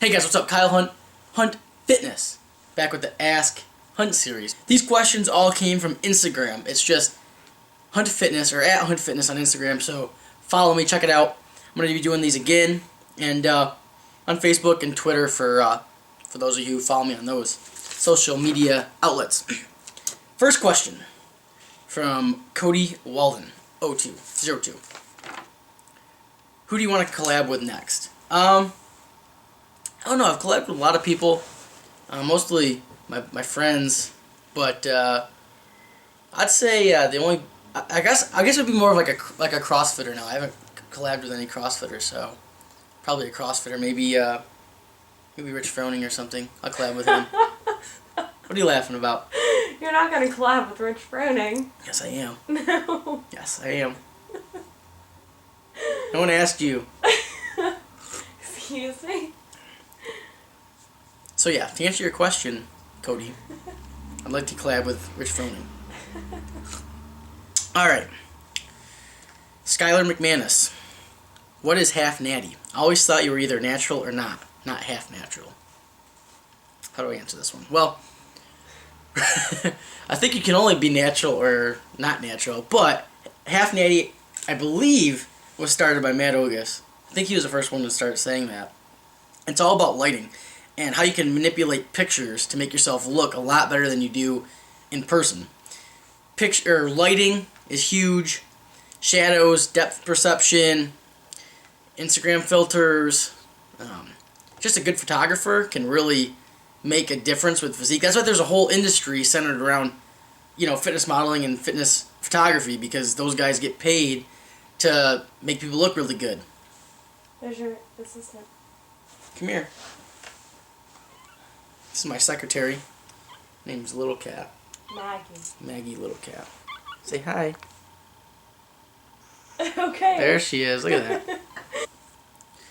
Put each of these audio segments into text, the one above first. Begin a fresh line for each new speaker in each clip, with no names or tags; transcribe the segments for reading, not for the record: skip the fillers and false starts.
Hey guys, what's up? Hunt Fitness, back with the Ask Hunt series. These questions all came from Instagram. It's just Hunt Fitness or at Hunt Fitness on Instagram. So follow me, check it out. I'm gonna be doing these again, and on Facebook and Twitter for those of you who follow me on those social media outlets. First question from Cody Walden, 0202. Who do you want to collab with next? I don't know. I've collabed with a lot of people, mostly my friends, but I'd say the only I guess it would be more of like a CrossFitter now. I haven't collabed with any CrossFitters, so probably a CrossFitter. Maybe Rich Froning or something. I'll collab with him. What are you laughing about?
You're not gonna collab with Rich Froning.
Yes, I am.
No.
Yes, I am. No one asked you.
Excuse me?
So yeah, to answer your question, Cody, I'd like to collab with Rich Froning. Alright. Skylar McManus. What is half natty? I always thought you were either natural or not half natural. How do I answer this one? Well, I think you can only be natural or not natural, but half natty, I believe, was started by Matt Ogus. I think he was the first one to start saying that. It's all about lighting and how you can manipulate pictures to make yourself look a lot better than you do in person. Lighting is huge. Shadows, depth perception, Instagram filters. Just a good photographer can really make a difference with physique. That's why there's a whole industry centered around, fitness modeling and fitness photography, because those guys get paid to make people look really good.
There's your assistant.
Come here. This is my secretary. Name's Little Cat. Maggie Little Cat. Say hi.
Okay.
There she is. Look at that.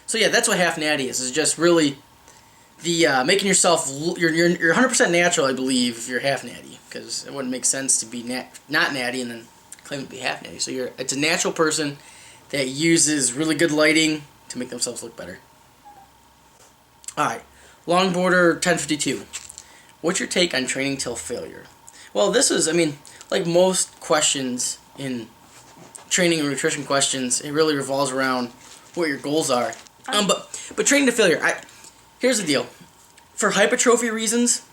So yeah, that's what half natty is. It's just really the making yourself you're 100% natural, I believe, if you're half natty, because it wouldn't make sense to be not natty and then claim to be half natty. So it's a natural person that uses really good lighting to make themselves look better. All right, longboarder 1052. What's your take on training till failure? Well, this is, like most questions in training and nutrition questions, it really revolves around what your goals are. But training to failure, here's the deal. For hypertrophy reasons,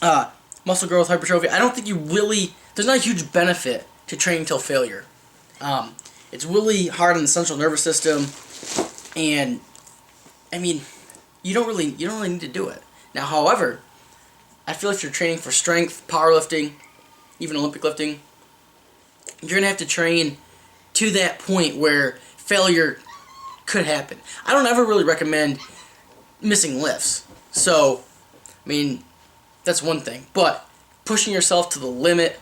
muscle growth, hypertrophy, I don't think there's not a huge benefit to training till failure. It's really hard on the central nervous system, and you don't really need to do it. Now, however, I feel if you're training for strength, powerlifting, even Olympic lifting, you're going to have to train to that point where failure could happen. I don't ever really recommend missing lifts. So, that's one thing. But pushing yourself to the limit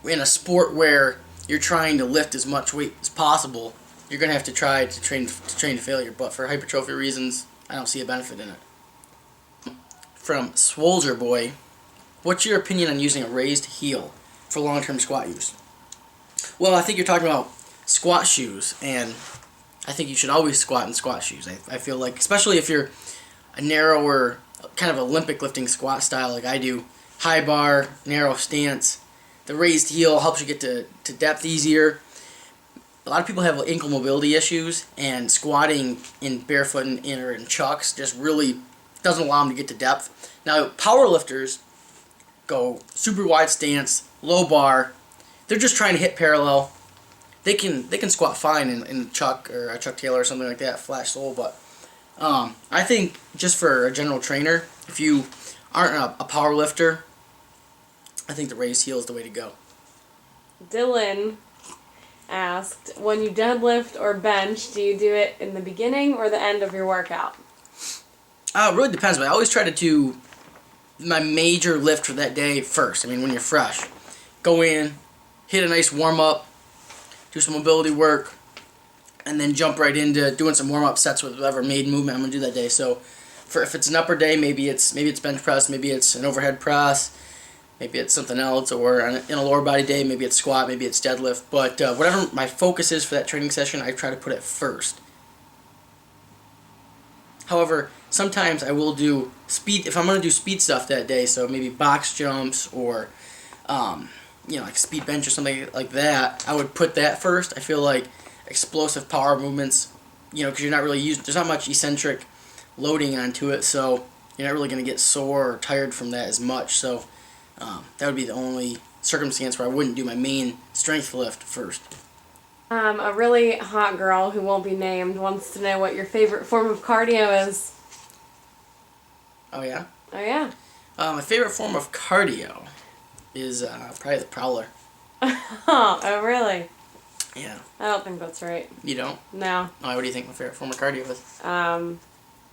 in a sport where you're trying to lift as much weight as possible, you're going to have to try to train to failure. But for hypertrophy reasons, I don't see a benefit in it. From Swolger Boy, what's your opinion on using a raised heel for long-term squat use? Well, I think you're talking about squat shoes, and I think you should always squat in squat shoes. I feel like, especially if you're a narrower, kind of Olympic lifting squat style like I do, high bar, narrow stance, the raised heel helps you get to depth easier. A lot of people have ankle mobility issues, and squatting in barefoot or in chucks just really doesn't allow them to get to depth. Now, powerlifters go super wide stance, low bar. They're just trying to hit parallel. They can squat fine in a chuck or a Chuck Taylor or something like that, flash sole. But I think just for a general trainer, if you aren't a power lifter, I think the raised heel is the way to go.
Dylan asked, when you deadlift or bench, do you do it in the beginning or the end of your workout?
It really depends, but I always try to do my major lift for that day first. When you're fresh. Go in, hit a nice warm-up, do some mobility work, and then jump right into doing some warm-up sets with whatever main movement I'm going to do that day. So if it's an upper day, maybe it's bench press, maybe it's an overhead press, maybe it's something else, or in a lower body day, maybe it's squat, maybe it's deadlift. But whatever my focus is for that training session, I try to put it first. However, sometimes I will do speed, if I'm going to do speed stuff that day, so maybe box jumps or, like speed bench or something like that, I would put that first. I feel like explosive power movements, because you're not really using, there's not much eccentric loading onto it, so you're not really going to get sore or tired from that as much. So that would be the only circumstance where I wouldn't do my main strength lift first.
A really hot girl who won't be named wants to know what your favorite form of cardio is.
Oh, yeah?
Oh, yeah.
My favorite form of cardio is probably the prowler.
Oh, really?
Yeah.
I don't think that's right.
You don't?
No.
Oh, what do you think my favorite form of cardio is?
I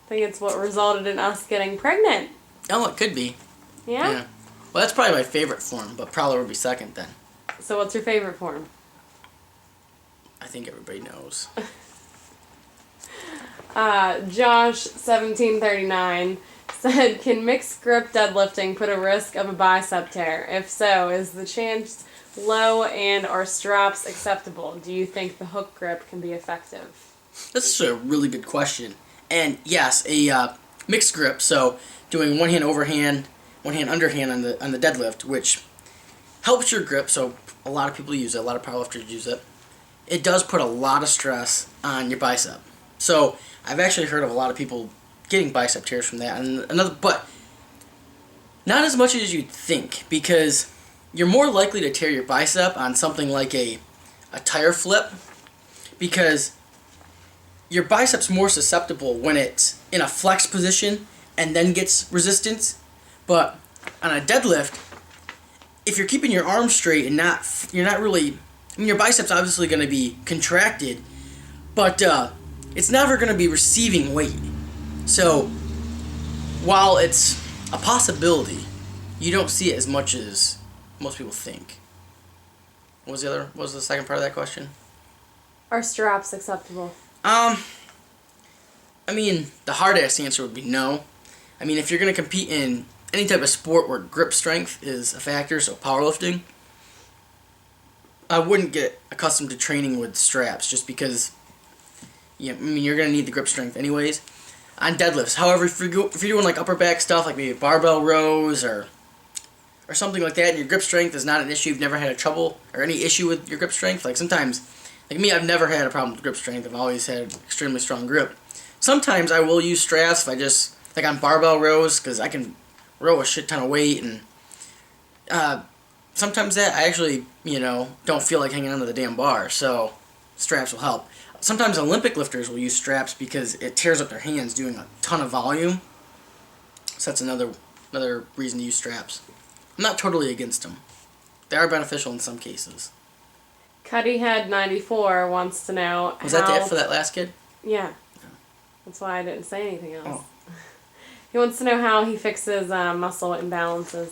think it's what resulted in us getting pregnant.
Oh, it could be.
Yeah?
Yeah. Well, that's probably my favorite form, but prowler would be second then.
So what's your favorite form?
I think everybody knows.
Josh1739 said, can mixed grip deadlifting put a risk of a bicep tear? If so, is the chance low and are straps acceptable? Do you think the hook grip can be effective?
That's a really good question. And yes, a mixed grip, so doing one hand overhand, one hand underhand on the deadlift, which helps your grip, so a lot of people use it, a lot of powerlifters use it. It does put a lot of stress on your bicep. So I've actually heard of a lot of people getting bicep tears from that. But not as much as you'd think, because you're more likely to tear your bicep on something like a tire flip, because your bicep's more susceptible when it's in a flex position and then gets resistance. But on a deadlift, if you're keeping your arms straight and you're not really, your bicep's obviously going to be contracted, but it's never going to be receiving weight. So while it's a possibility, you don't see it as much as most people think. What was the second part of that question?
Are straps acceptable?
The hard ass answer would be no. If you're going to compete in any type of sport where grip strength is a factor, so powerlifting, I wouldn't get accustomed to training with straps just because, you're going to need the grip strength anyways. On deadlifts, however, if you're doing like upper back stuff, like maybe barbell rows or something like that, and your grip strength is not an issue, you've never had a trouble or any issue with your grip strength, like sometimes, like me, I've never had a problem with grip strength. I've always had extremely strong grip. Sometimes I will use straps if I just, like on barbell rows, because I can row a shit ton of weight, and sometimes that I actually, don't feel like hanging onto the damn bar, so straps will help. Sometimes Olympic lifters will use straps because it tears up their hands doing a ton of volume, so that's another reason to use straps. I'm not totally against them. They are beneficial in some cases.
Cuddyhead94 wants to know
Was that it for that last kid?
Yeah. That's why I didn't say anything else.
Oh.
He wants to know how he fixes muscle imbalances.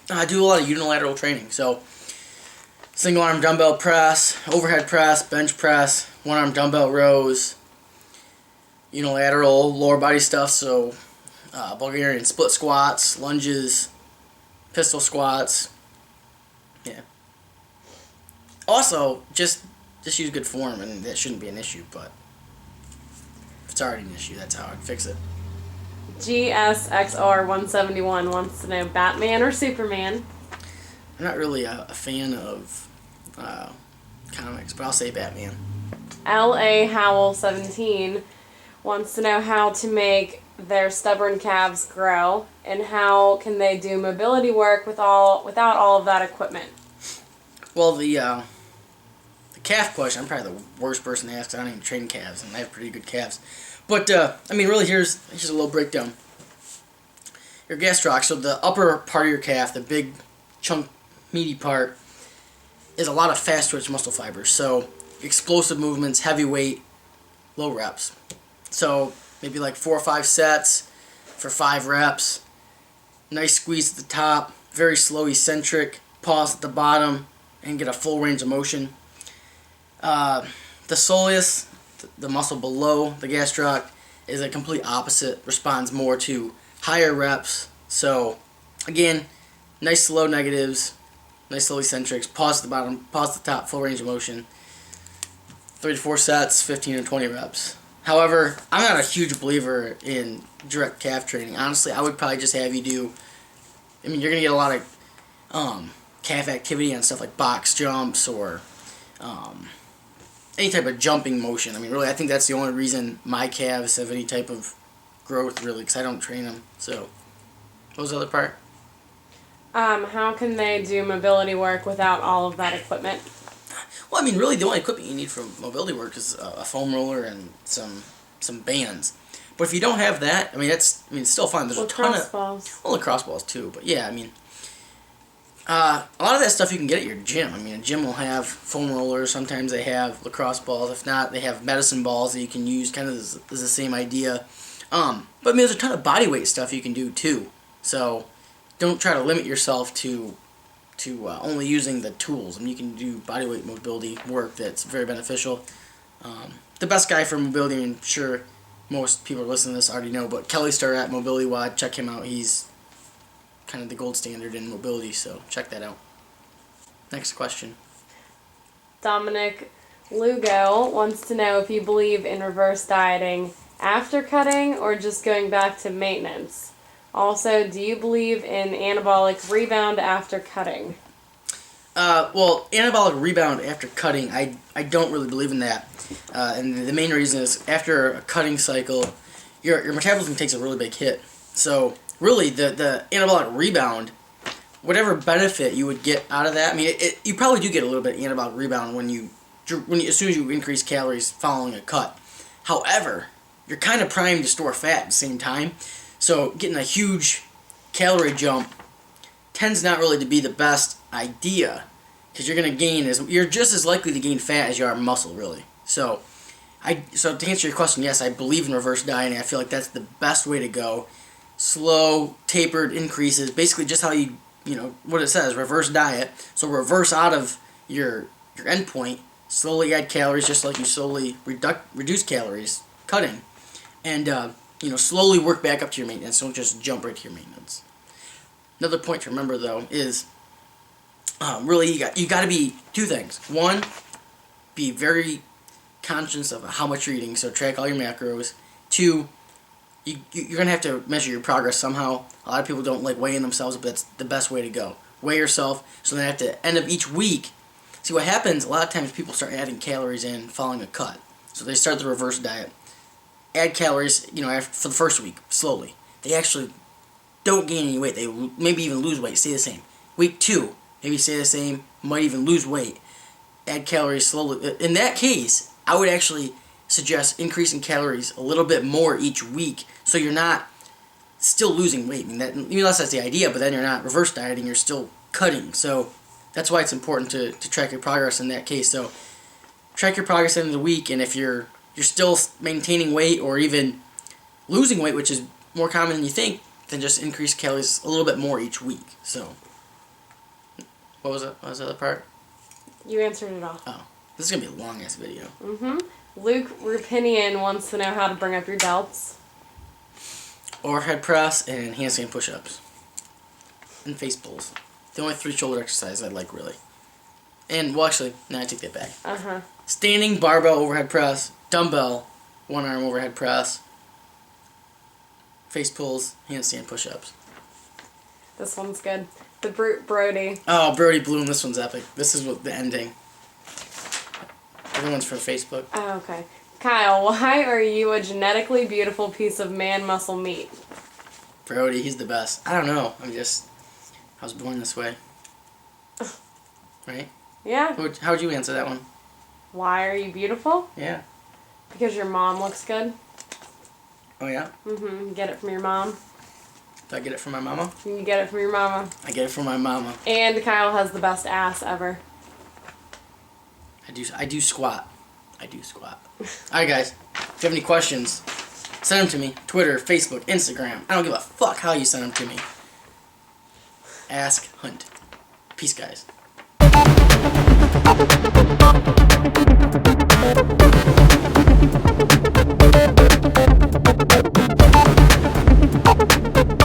I do a lot of unilateral training, so single arm dumbbell press, overhead press, bench press, one arm dumbbell rows, unilateral lower body stuff, so Bulgarian split squats, lunges, pistol squats. Yeah. Also, just use good form, and that shouldn't be an issue, but if it's already an issue, that's how I'd fix it.
GSXR171 wants to know Batman or Superman?
I'm not really a fan of comics, but I'll say Batman.
LA Howell17 wants to know how to make their stubborn calves grow, and how can they do mobility work without all of that equipment?
Well, the calf push, I'm probably the worst person to ask. I don't even train calves, and I have pretty good calves. But, really, here's a little breakdown. Your gastroc, so the upper part of your calf, the big chunk, meaty part, is a lot of fast twitch muscle fibers. So, explosive movements, heavy weight, low reps. So, maybe like 4 or 5 sets for 5 reps. Nice squeeze at the top, very slow eccentric, pause at the bottom, and get a full range of motion. The soleus, the muscle below the gastroc, is a complete opposite, responds more to higher reps. So, again, nice slow negatives, nice slow eccentrics, pause at the bottom, pause at the top, full range of motion. 3 to 4 sets, 15 to 20 reps. However, I'm not a huge believer in direct calf training. Honestly, I would probably just have you do. I mean, you're gonna get a lot of calf activity on stuff like box jumps or any type of jumping motion. I mean, really, I think that's the only reason my calves have any type of growth, really, because I don't train them. So, what was the other part?
How can they do mobility work without all of that equipment?
Well, I mean, really, the only equipment you need for mobility work is a foam roller and some bands. But if you don't have that, I mean, it's still fine. There's a ton of
balls.
well, lacrosse balls too. But yeah, I mean, a lot of that stuff you can get at your gym. I mean, a gym will have foam rollers. Sometimes they have lacrosse balls. If not, they have medicine balls that you can use. Kind of is the same idea. But I mean, there's a ton of body weight stuff you can do too. So don't try to limit yourself to only using the tools. I mean, you can do body weight mobility work that's very beneficial. The best guy for mobility, I'm sure most people listening to this already know, but Kelly started at Mobility Wad. Check him out. He's kind of the gold standard in mobility, so check that out. Next question.
Dominic Lugo wants to know if you believe in reverse dieting after cutting or just going back to maintenance. Also, do you believe in anabolic rebound after cutting?
Well, anabolic rebound after cutting, I don't really believe in that. And the main reason is after a cutting cycle, your metabolism takes a really big hit. So really, the anabolic rebound, whatever benefit you would get out of that, I mean, you probably do get a little bit of anabolic rebound when you as soon as you increase calories following a cut. However, you're kind of primed to store fat at the same time. So getting a huge calorie jump tends not really to be the best idea because you're just as likely to gain fat as you are muscle, really. So to answer your question, yes, I believe in reverse dieting. I feel like that's the best way to go. Slow, tapered increases, basically just how you what it says, reverse diet. So reverse out of your end point, slowly add calories just like you slowly reduce calories cutting, and slowly work back up to your maintenance. Don't just jump right to your maintenance. Another point to remember, though, is really you got to be two things. One, be very conscious of how much you're eating, so track all your macros. Two, you're going to have to measure your progress somehow. A lot of people don't like weighing themselves, but that's the best way to go. Weigh yourself, so then at the end of each week, see what happens, a lot of times people start adding calories in following a cut. So they start the reverse diet. Add calories, for the first week, slowly. They actually don't gain any weight. They maybe even lose weight, stay the same. Week 2, maybe stay the same, might even lose weight. Add calories slowly. In that case, I would actually suggest increasing calories a little bit more each week so you're not still losing weight. I mean, unless that's the idea, but then you're not reverse dieting, you're still cutting. So that's why it's important to track your progress in that case. So track your progress end of the week, and if you're still maintaining weight or even losing weight, which is more common than you think, then just increase calories a little bit more each week. So, what was it? What was the other part?
You answered it all.
Oh, this is going to be a long-ass video.
Luke Rupinian wants to know how to bring up your delts.
Overhead press and handstand push-ups. And face pulls. The only 3 shoulder exercises I like, really. And, well, actually, no, I take that back. Standing barbell overhead press, dumbbell, one-arm overhead press, face pulls, handstand push-ups.
This one's good. The Brute Brody.
Oh, Brody Bloom, this one's epic. This is the ending. Everyone's from Facebook.
Oh, okay. Kyle, why are you a genetically beautiful piece of man muscle meat?
Brody, he's the best. I don't know. I was born this way. Right?
Yeah.
How would you answer that one?
Why are you beautiful?
Yeah.
Because your mom looks good.
Oh, yeah?
You get it from your mom.
Do I get it from my mama?
You get it from your mama.
I get it from my mama.
And Kyle has the best ass ever.
I do squat. Alright, guys. If you have any questions, send them to me. Twitter, Facebook, Instagram. I don't give a fuck how you send them to me. Ask Hunt. Peace, guys.